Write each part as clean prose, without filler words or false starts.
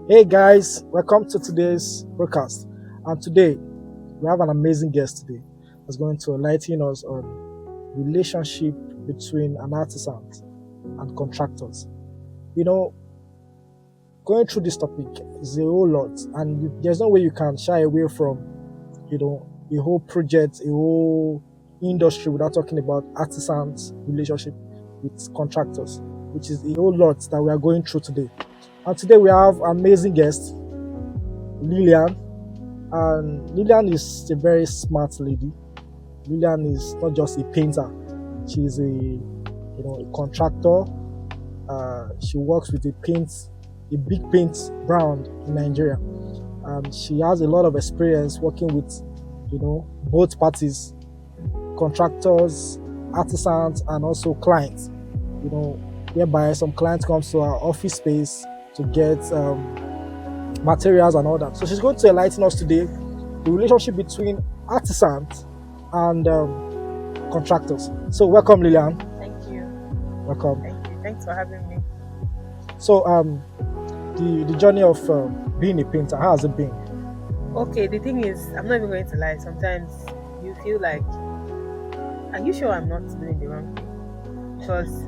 Hey guys, welcome to today's broadcast. And today we have an amazing guest today that's going to enlighten us on relationship between an artisan and contractors. You know, going through this topic is a whole lot, and there's no way you can shy away from a whole project, a whole industry without talking about artisans' relationship with contractors, which is a whole lot that we are going through today. And today we have amazing guest, Lillian. And Lillian is a very smart lady. Lillian is not just a painter; she's a contractor. She works with a big paint brand in Nigeria. She has a lot of experience working with, both parties, contractors, artisans, and also clients. Whereby some clients come to our office space to get materials and all that. So she's going to enlighten us today the relationship between artisans and contractors. So welcome, Lillian. Thank you. Welcome. Thank you. Thanks for having me. So the journey of being a painter, how has it been? Okay, the thing is, I'm not even going to lie. Sometimes you feel like, are you sure I'm not doing the wrong thing? Because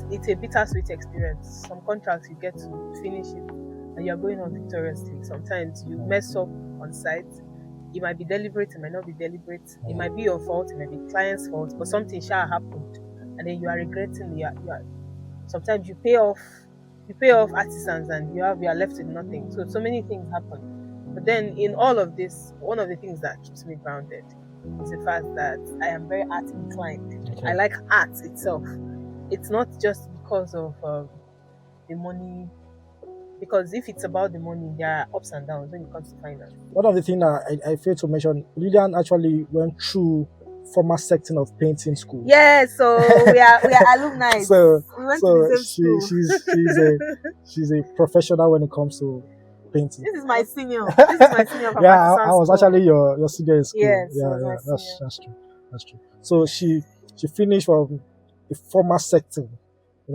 it's a bittersweet experience. Some contracts you get to finish it and you're going on victoriously. Sometimes you mess up on site. It might be deliberate, it might not be deliberate. It might be your fault, it might be client's fault, but something shall happened, and then you are regretting. Sometimes you pay off artisans, and you are left with nothing. So many things happen. But then in all of this, one of the things that keeps me grounded is the fact that I am very art inclined. Okay. I like art itself. It's not just because of the money. Because if it's about the money, there are ups and downs when it comes to finance. One of the things that I failed to mention, Lillian actually went through former section of painting school. Yeah, so we are alumni. So we went to the same school. she's a professional when it comes to painting. This is my senior. From Yeah, I Artisans was School. actually your senior in school. Yes, yeah, that's true. So she finished from a former sector,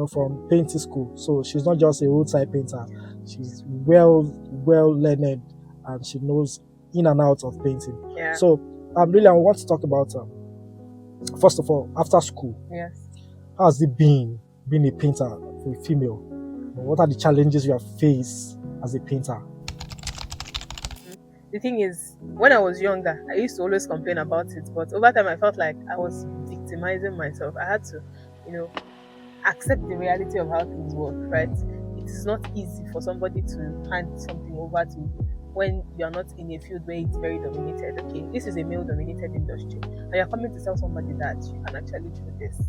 from painting school. So she's not just a roadside painter. She's well learned, and she knows in and out of painting. Yeah. So Lillian, we want to talk about first of all, after school. Yes. How has it been being a painter for a female? What are the challenges you have faced as a painter? The thing is, when I was younger, I used to always complain about it, but over time I felt like I was victimizing myself. I had to, accept the reality of how things work, right? It is not easy for somebody to hand something over to you when you are not in a field where it's very dominated. Okay, this is a male-dominated industry, and you're coming to tell somebody that you can actually do this.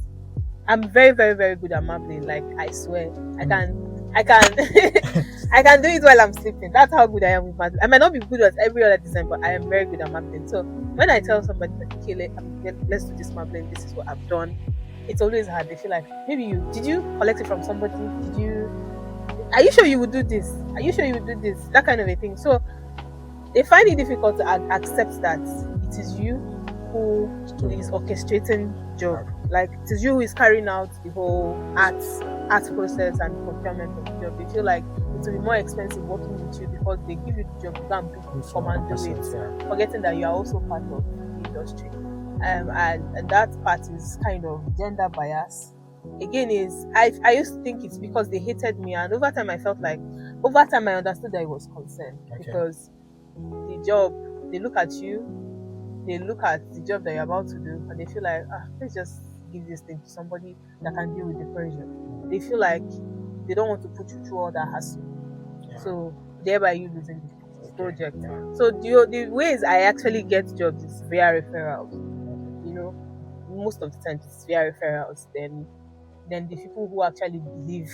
I'm very, very, very good at marbling. Like, I swear, I can I can do it while I'm sleeping. That's how good I am with marbling. I might not be good at every other design, but I am very good at marbling. So when I tell somebody that, okay, let's do this marbling, this is what I've done, it's always hard. They feel like, maybe did you collect it from somebody? Are you sure you would do this? Are you sure you would do this? That kind of a thing. So they find it difficult to accept that it is you who is orchestrating job. Like, it is you who is carrying out the whole art process and procurement of the job. They feel like it will be more expensive working with you because they give you the job, you can't come and do it, forgetting that you are also part of the industry. And that part is kind of gender bias. Again, I used to think it's because they hated me, and over time I understood that it was concern. Okay. Because the job, they look at you, they look at the job that you're about to do, and they feel like, let's just give this thing to somebody that can deal with the pressure. They feel like they don't want to put you through all that hassle. Yeah. So thereby you losing the project. Yeah. So the ways I actually get jobs is via referrals. Most of the time it's via referrals. Then the people who actually believe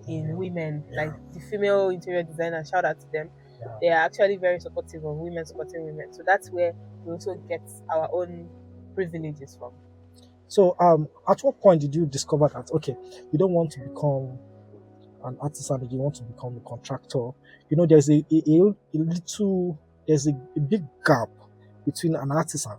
in women, like the female interior designers, shout out to them. Yeah. They are actually very supportive of women supporting women. So that's where we also get our own privileges from. So at what point did you discover that, okay, you don't want to become an artisan, you want to become a contractor? There's a big gap between an artisan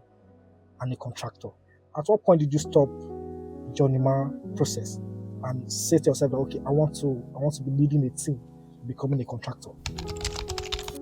and a contractor. At what point did you stop the journeyman process and say to yourself, okay, I want to be leading a team? becoming a contractor?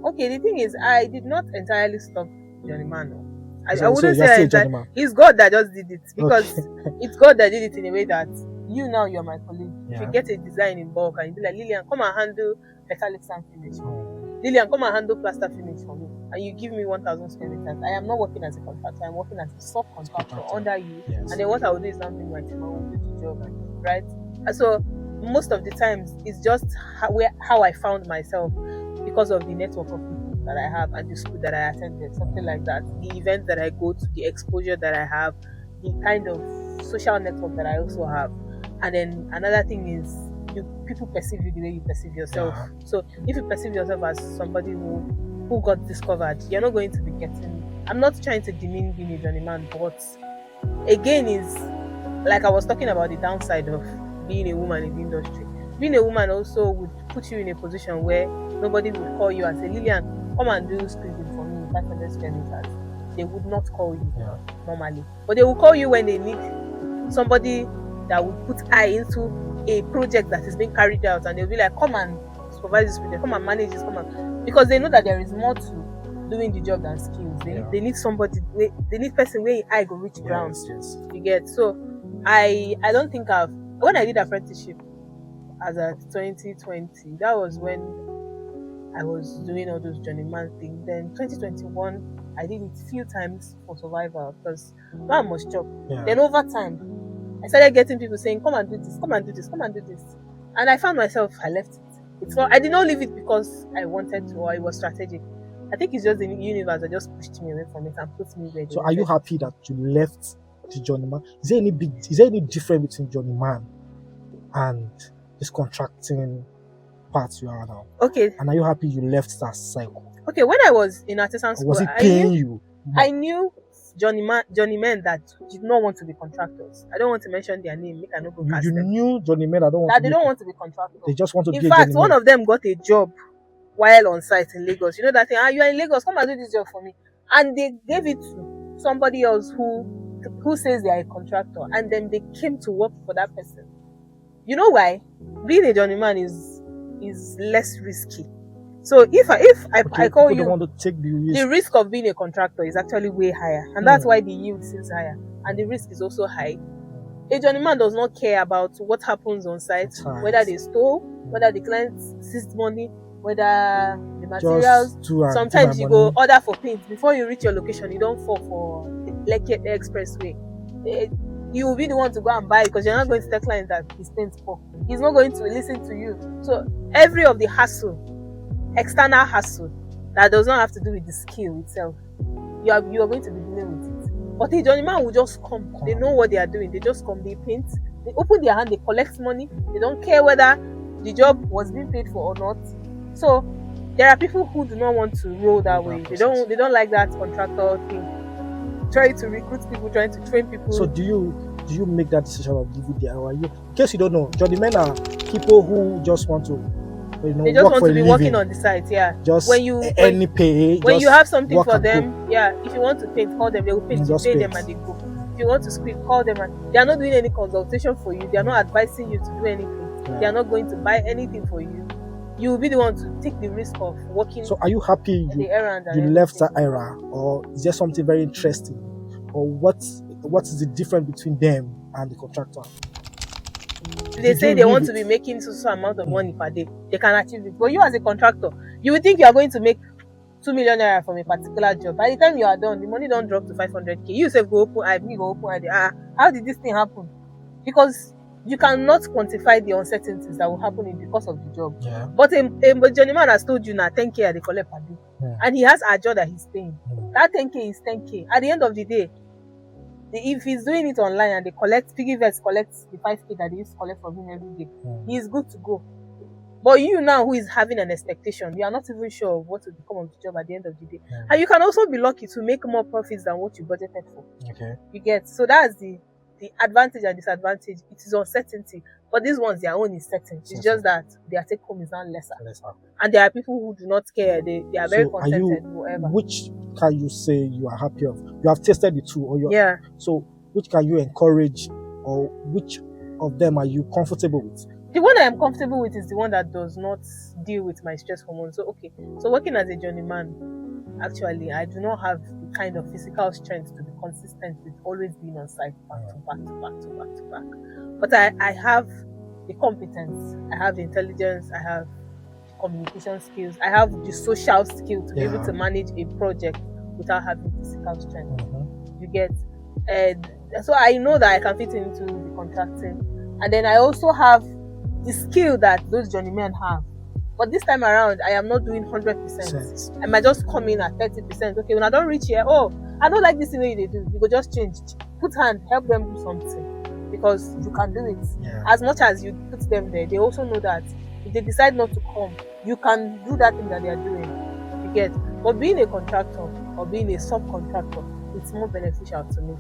Okay, the thing is, I did not entirely stop journeyman. No. I So wouldn't you're say still I a journeyman. it's God that just did it, because Okay. it's God that did it in a way that you're my colleague. If you Yeah. get a design in bulk and you be like, Lillian, come and handle metallic sand finish for me. Lillian, come and handle plaster finish for me. And you give me 1,000 square meters. I am not working as a contractor. I'm working as a subcontractor under you. Yes. And then what I will do is not bring my team. I will do the job, right? And so most of the times it's just how I found myself because of the network of people that I have and the school that I attended, something like that. The events that I go to, the exposure that I have, the kind of social network that I also have. And then another thing is people perceive you the way you perceive yourself. Yeah. So if you perceive yourself as somebody who got discovered, you're not going to be getting. I'm not trying to demean being a journeyman, but again, is like I was talking about the downside of being a woman in the industry. Being a woman also would put you in a position where nobody would call you and say, Lillian, come and do scribbling for me 500 square meters. They would not call you normally, but they will call you when they need somebody that would put eye into a project that is being carried out, and they'll be like, come and supervise this project, come and manage this, because they know that there is more to doing the job than skills. They need somebody, they need person where I go reach ground. Yes. You get. So I don't think when I did apprenticeship as at 2020, that was when I was doing all those journeyman things. Then 2021, I did it a few times for survival because I must job. Yeah. Then over time, I started getting people saying, come and do this, come and do this, come and do this. And I found myself, I left it. It's not, I did not leave it because I wanted to or it was strategic. I think it's just the universe that just pushed me away from it and put me where. So are you happy that you left the journeyman? Is there any difference between journeyman and this contracting part you are now? Okay. And are you happy you left that cycle? Okay, when I was in artisan school, was it paying you? I knew journeymen that did not want to be contractors. I don't want to mention their name. I know you knew journeymen that don't want to be contractors. They just want to be. In In fact, one of them got a job while on site in Lagos. You know that thing? You are in Lagos, come and do this job for me. And they gave it to somebody else who says they are a contractor, and then they came to work for that person. You know why? Being a journeyman is less risky. So if I call you, want to take the risk of being a contractor is actually way higher, and that's why the yield seems higher, and the risk is also high. A journeyman does not care about what happens on site, whether they stole, whether the client seized money, whether the materials. Sometimes you go order for paint before you reach your location. You don't fall for the Lekki Expressway. You will be the one to go and buy it because you're not going to tell client that his paint poor. He's not going to listen to you. So every of the hassle, external hassle that does not have to do with the skill itself, you are going to be dealing with it. But the journeyman will just come. They know what they are doing. They just come. They paint. They open their hand. They collect money. They don't care whether the job was being paid for or not. So there are people who do not want to roll that way. They don't like that contractor thing. Trying to recruit people, trying to train people. So do you make that decision of giving the hour? In case you don't know, journeymen are people who just want to, they just want to be working on the site. Yeah. Just when you have something for them, yeah. If you want to paint, call them. They will paint. You pay them and they go. If you want to script, call them, and they are not doing any consultation for you. They are not advising you to do anything. Yeah. They are not going to buy anything for you. You will be the one to take the risk of working. So are you happy you left that era, or is there something very interesting, or what is the difference between them and the contractor? They say they want to be making so amount of money per day. They can achieve it. But you as a contractor, you would think you are going to make 2 million naira from a particular job. By the time you are done, the money don't drop to 500k. You yourself go open eye, me go open eye. How did this thing happen? Because you cannot quantify the uncertainties that will happen in the course of the job. Yeah. But a journeyman has told you now 10k they collect per day. Yeah. And he has a job that he's paying. That 10k is 10k. At the end of the day, if he's doing it online and they collect, PiggyVest collects the 5k that they used to collect from him every day, he's good to go. But you now who is having an expectation, you are not even sure of what will become of the job at the end of the day. Yeah. And you can also be lucky to make more profits than what you budgeted for. Okay. You get, so that's the advantage and disadvantage. It is uncertainty, but these ones, their own is certain. It's just that their take home is now lesser. And there are people who do not care. They are very contented. Whatever. Which can you say you are happy of? You have tested the two, So which can you encourage, or which of them are you comfortable with? The one I am comfortable with is the one that does not deal with my stress hormone. So okay, so working as a journeyman, actually, I do not have the kind of physical strength to be consistent with always being on site back to back to back to back to back. But I have the competence, I have the intelligence, I have the communication skills, I have the social skill to be able to manage a project without having physical strength. You get, and so I know that I can fit into the contracting, and then I also have the skill that those journeymen have. But this time around, I am not doing 100%. I might just come in at 30%. Okay, when I don't reach here, oh, I don't like this thing they do. You go just change. Put hand, help them do something. Because you can do it. As much as you put them there, they also know that if they decide not to come, you can do that thing that they are doing. You get. But being a contractor or being a subcontractor, it's more beneficial to me.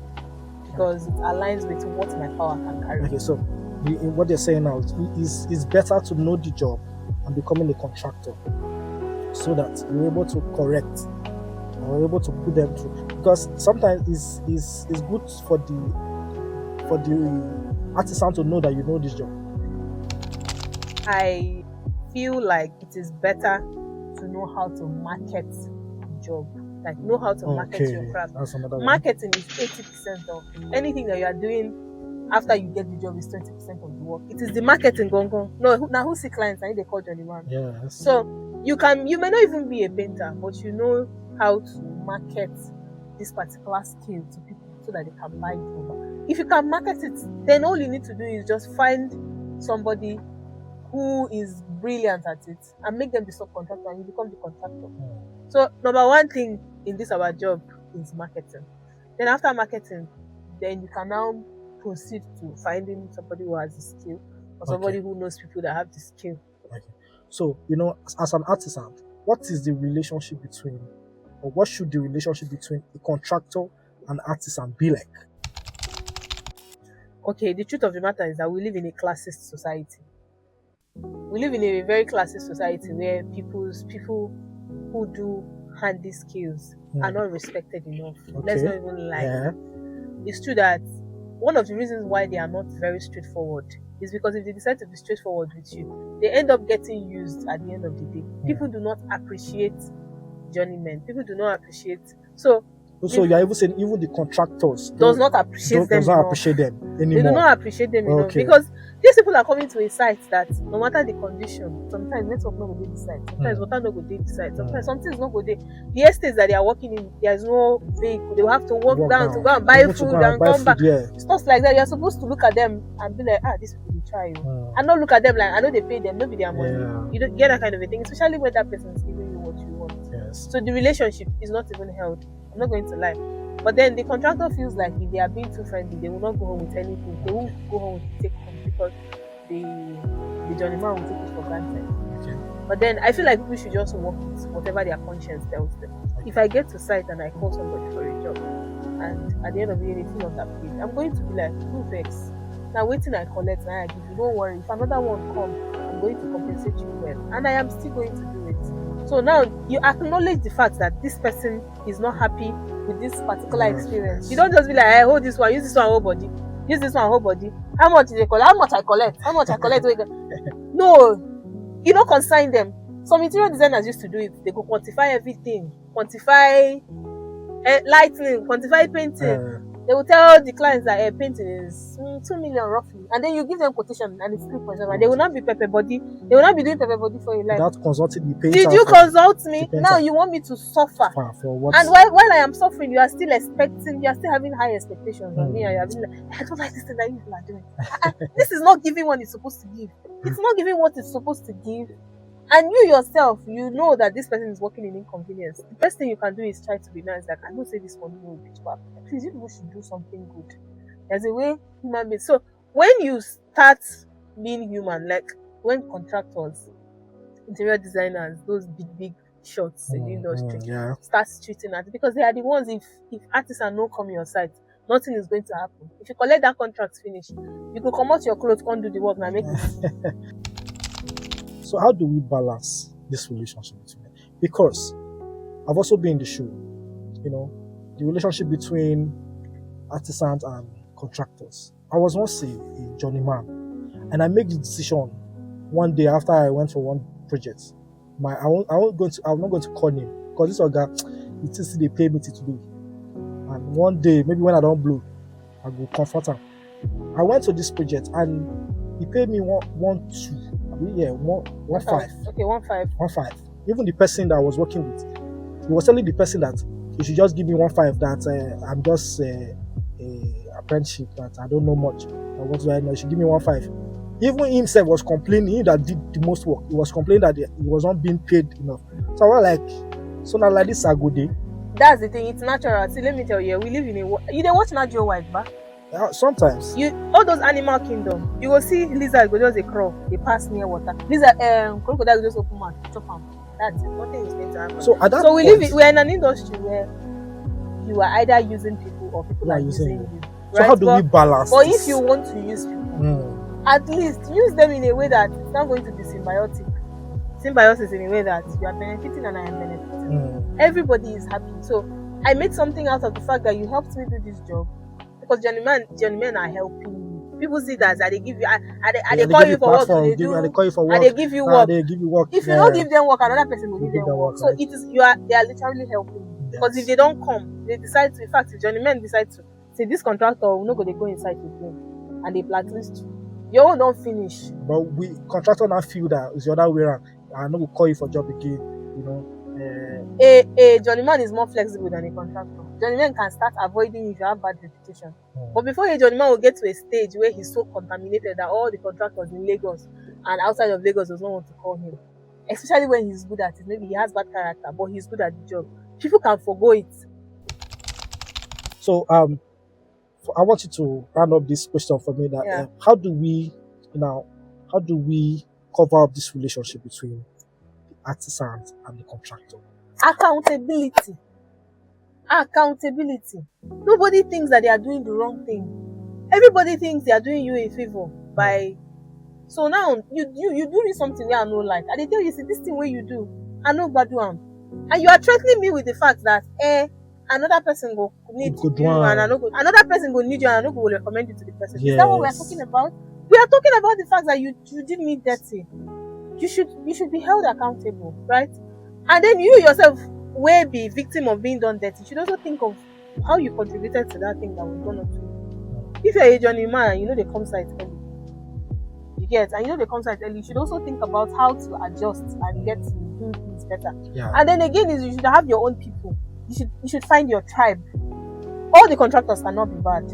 Because it aligns with what my power can carry. Okay, so what they're saying now is it's better to know the job and becoming a contractor so that you're able to correct or able to put them through, because sometimes it's good for the artisan to know that you know this job. I feel like it is better to know how to market the job, like know how to market your craft. Marketing is 80% of anything that you are doing. After you get the job, is 20% of the work. It is the marketing gone. No, now who see clients? I need they call journeyman. Yes. So you may not even be a painter, but you know how to market this particular skill to people so that they can buy it over. If you can market it, then all you need to do is just find somebody who is brilliant at it and make them the subcontractor, and you become the contractor. So number one thing in this our job is marketing. Then after marketing, then you can now proceed to finding somebody who has the skill or somebody who knows people that have the skill. Okay. So, as an artisan, what is the relationship between, or what should the relationship between a contractor and artisan be like? Okay, the truth of the matter is that we live in a classist society. We live in a very classist society where people who do handy skills are not respected enough. Let's not even lie. Yeah. It's true that one of the reasons why they are not very straightforward is because if they decide to be straightforward with you, they end up getting used at the end of the day. People do not appreciate journeymen. People do not appreciate. So you're even saying even the contractors does not appreciate them anymore. They do not appreciate them enough because these people are coming to a site that no matter the condition, sometimes network not go dey the site, sometimes water not go dey the site, sometimes something's not go dey. The estates that they are working in, there is no vehicle. They will have to walk down to go and buy food and come back. Stuff like that. You're supposed to look at them and be like, these people they try you, and not look at them like I know they pay them, maybe their money. You don't get that kind of a thing, especially when that person is giving you what you want. So the relationship is not even held. I'm not going to lie. But then the contractor feels like if they are being too friendly, they will not go home with anything. They won't go home with take home because the journeyman will take it for granted. But then I feel like people should just work with whatever their conscience tells them. If I get to site and I call somebody for a job, and at the end of the day they feel not paid, I'm going to be like, who vex? Now waiting I collect and I give you. Don't worry. If another one comes, I'm going to compensate you well, and I am still going to do it. So now you acknowledge the fact that this person is not happy with this particular experience. You don't just be like, I hold this one, use this one whole body, use this one whole body. How much they collect? How much I collect? How much I collect? No, you don't consign them. Some interior designers used to do it. They go quantify everything, quantify lighting, quantify painting. They will tell the clients that painting is 2 million roughly, and then you give them quotation and it's 3.7, and they will not be pepper body. They will not be doing pepper body for your life. Without consulting the painter. Did you consult me? Now you want me to suffer. For what? And while I am suffering, you are still expecting. You are still having high expectations on me, and you are being like, I don't like this thing that you people are doing. This is not giving what it's supposed to give. It's not giving what it's supposed to give. And you yourself, you know that this person is working in inconvenience. The best thing you can do is try to be nice. Like, I don't say this one will be bad. Please, you people should do something good. There's a way human beings. So when you start being human, like when contractors, interior designers, those big shots in the industry start treating that, because they are the ones. If artists are not coming your site, nothing is going to happen. If you collect that contract finish, you could come out your clothes, can't do the work, now make it. So how do we balance this relationship between them? Because I've also been in the shoe, the relationship between artisans and contractors. I was once a journeyman, And I make the decision one day after I went for one project. I'm not going to call him because this guy, it is they pay me to do. And one day, maybe when I don't blow, I go confront him. I went to this project and he paid me one five. Okay, 1.5. 1.5. Even the person that I was working with, he was telling the person that he should just give me 1.5. That I'm just a apprenticeship, that I don't know much. What do I know? He should give me 1.5. Even himself was complaining. He that did the most work. He was complaining that he was not being paid enough. So I was like, so now like this a good day. That's the thing. It's natural. See, let me tell you, we live in you don't watch Nat Geo Wife, ba? Sometimes All those animal kingdom, you will see lizard go just a crawl, they pass near water. Lizard, crocodile go just open mouth, chop them. That's it. Nothing is going to happen. So at that point, we're in an industry where you are either using people or people are using you. So how do we balance? But if you want to use people, at least use them in a way that it's not going to be symbiotic. Symbiosis in a way that you are benefiting and I am benefiting. Everybody is happy. So I made something out of the fact that you helped me do this job. Because journeymen are helping you. People see that they give you, they call you for work. They call you for work. And they give you work. They give you work. If you don't give them work, another person will give them work. So it is they are literally helping you. Because if they don't come, they decide to. In fact, if journeymen decide to say this contractor will not go inside with them, and they blacklist you. Your own don't finish. But we contractor now feel that it's the other way around. I know we'll call you for job again. A journeyman is more flexible than a contractor. Journeyman can start avoiding you if you have bad reputation. But before a journeyman will get to a stage where he's so contaminated that all the contractors in Lagos and outside of Lagos does not want to call him. Especially when he's good at it. Maybe he has bad character, but he's good at the job. People can forgo it. So I want you to round up this question for me. That how do we cover up this relationship between the artisans and the contractor? Accountability. Nobody thinks that they are doing the wrong thing. Everybody thinks they are doing you a favor by. So now you doing something where I know like. And they tell you, see this thing where you do, I know Baduam, and you are threatening me with the fact that another person will need you and another person will need you and another will recommend you to the person. Yes. Is that what we are talking about? We are talking about the fact that you did me dirty. You should be held accountable, right? And then you yourself will be victim of being done dirty. You should also think of how you contributed to that thing that was done to you. If you're a journeyman and you know they come site early, you should also think about how to adjust and get to do things better. Yeah. And then again is you should have your own people. You should find your tribe. All the contractors cannot be bad.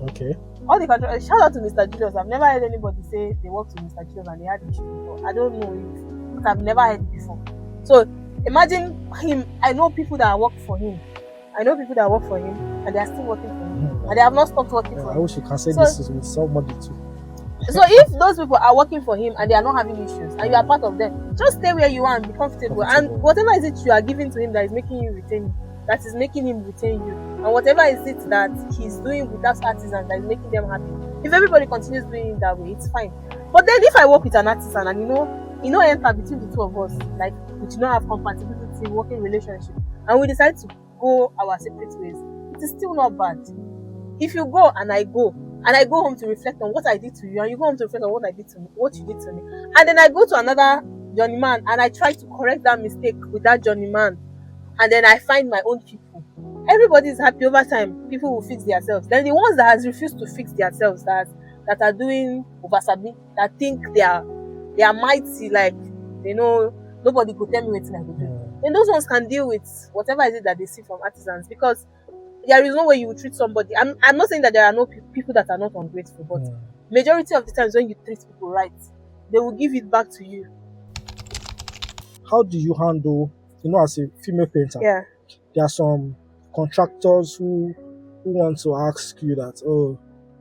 Okay. All the contractors. Shout out to Mr. Julius. I've never heard anybody say they worked with Mr. Julius and they had issues before. I don't know if I've never heard it before. So imagine him. I know people that work for him. and they are still working for him. And they have not stopped working for him. I wish you can say this is with somebody too. So if those people are working for him and they are not having issues and you are part of them, just stay where you are and be comfortable. And whatever is it you are giving to him that is making you retain, that is making him retain you, and whatever is it that he's doing with that artisan that is making them happy, if everybody continues doing it that way, it's fine. But then if I work with an artisan and you know enter between the two of us, like we do not have compatibility, working relationship, and we decide to go our separate ways, it is still not bad. If you go and I go home to reflect on what I did to you, and you go home to reflect on what you did to me, and then I go to another journeyman and I try to correct that mistake with that journeyman, and then I find my own people. Everybody is happy. Over time, people will fix themselves. Then the ones that has refused to fix themselves, that are doing oversabi, that think they are mighty, like they know nobody could tell me what I could do. Then those ones can deal with whatever is it that they see from artisans, because there is no way you will treat somebody. I'm not saying that there are no people that are not ungrateful, but majority of the times when you treat people right, they will give it back to you. How do you handle, as a female painter? Yeah. There are some contractors who want to ask you that,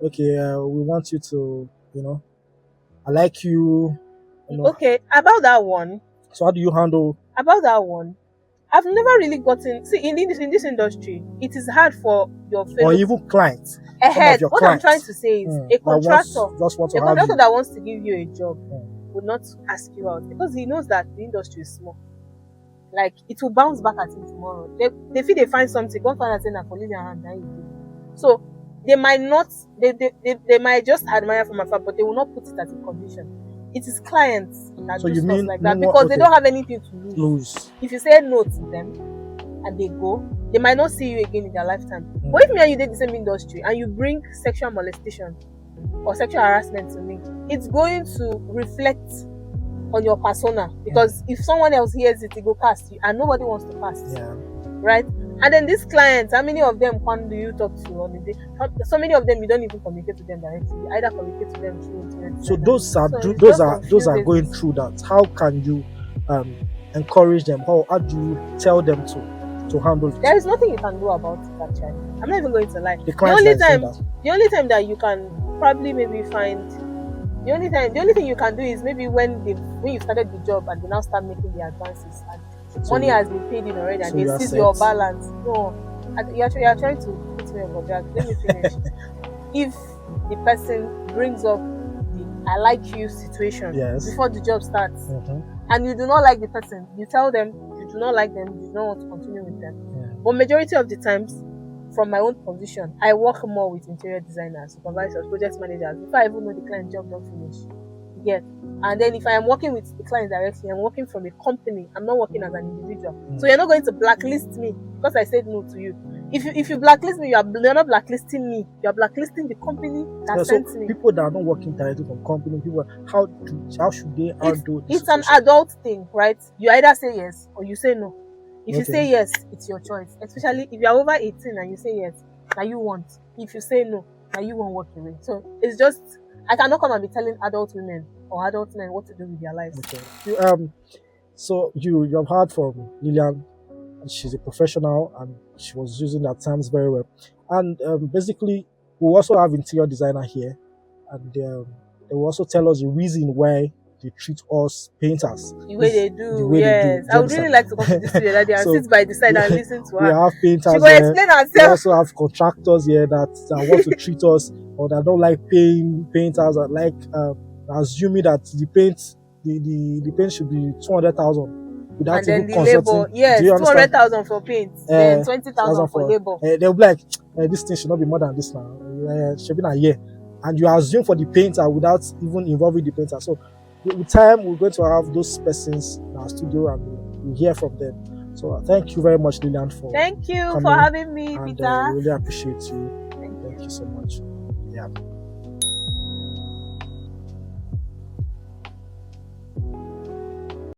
we want you to, I like you. Okay, about that one. So how do you handle? About that one, I've never really gotten. See, in this industry, it is hard for your fellow, or even clients. What I'm trying to say is, a contractor that wants to give you a job would not ask you out because he knows that the industry is small. Like, it will bounce back at him tomorrow. They feel they find something, go find out and for leave your hand. So they might not, they might just admire from afar, but they will not put it as a condition. It is clients that So do you stuff mean like no that more- because they okay. don't have anything to lose. Lose. If you say no to them and they go, they might not see you again in their lifetime. Mm. But if me and you did the same industry and you bring sexual molestation or sexual harassment to me, it's going to reflect on your persona, because if someone else hears it, it go past you, and nobody wants to pass. Yeah. Right? And then these clients, how many of them can do you talk to on the day? So many of them you don't even communicate to them directly. You either communicate to them through internet. So those are So it's those just are on few those are going basis. through that. How can you encourage them? How do you tell them to handle it? There is nothing you can do about it actually. I'm not even going to lie. The The client only is saying time that. the only time that you can probably maybe find the only thing you can do is maybe when you started the job and they now start making the advances and So money you- has been paid in already and so they you are seize your set. balance. No, you're trying to put me on that. Let me finish. If the person brings up the "I like you" situation Yes. before the job starts, Mhm. and you do not like the person, you tell them you do not like them, you do not want to continue with them. Yeah. But majority of the times, from my own position, I work more with interior designers, supervisors, project managers before I even know the client job don't finish. Yes. And then if I am working with the client directly, I'm working from a company. I'm not working as an individual. So you're not going to blacklist me because I said no to you. If you blacklist me, you're not blacklisting me. You're blacklisting the company that Yeah, sent so me. people that are not working directly from company, people how should they handle this It's an situation? adult thing, right? You either say yes or you say no. If you Okay. say yes, it's your choice. Especially if you're over 18 and you say yes, now you want. If you say no, now you won't walk away. So it's just, I cannot come and be telling adult women or adult men what to do with their lives. Okay. So you have heard from Lillian. She's a professional and she was using her terms very well. And basically, we also have interior designer here, and they will also tell us the reason why they treat us painters The way they the do, way they do. yes. Do I you would really understand? like to come to this studio that day and So, sit by the side and we- listen to We her. have painters She will here. explain We herself. also have contractors here that want to treat us, or that don't like paying painters, that like assuming that the paint should be 200,000 without And then even the consulting. labor, yes, Do you understand? 200,000 for paint, then 20,000 for labor. They'll be like, this thing should not be more than this now. Should be a year, and you assume for the painter without even involving the painter. So with time, we're going to have those persons in our studio, and we'll hear from them. So thank you very much, Lillian, for Thank you coming, for having me, and Peter. really appreciate you. Thank you. Thank you so much. Yeah.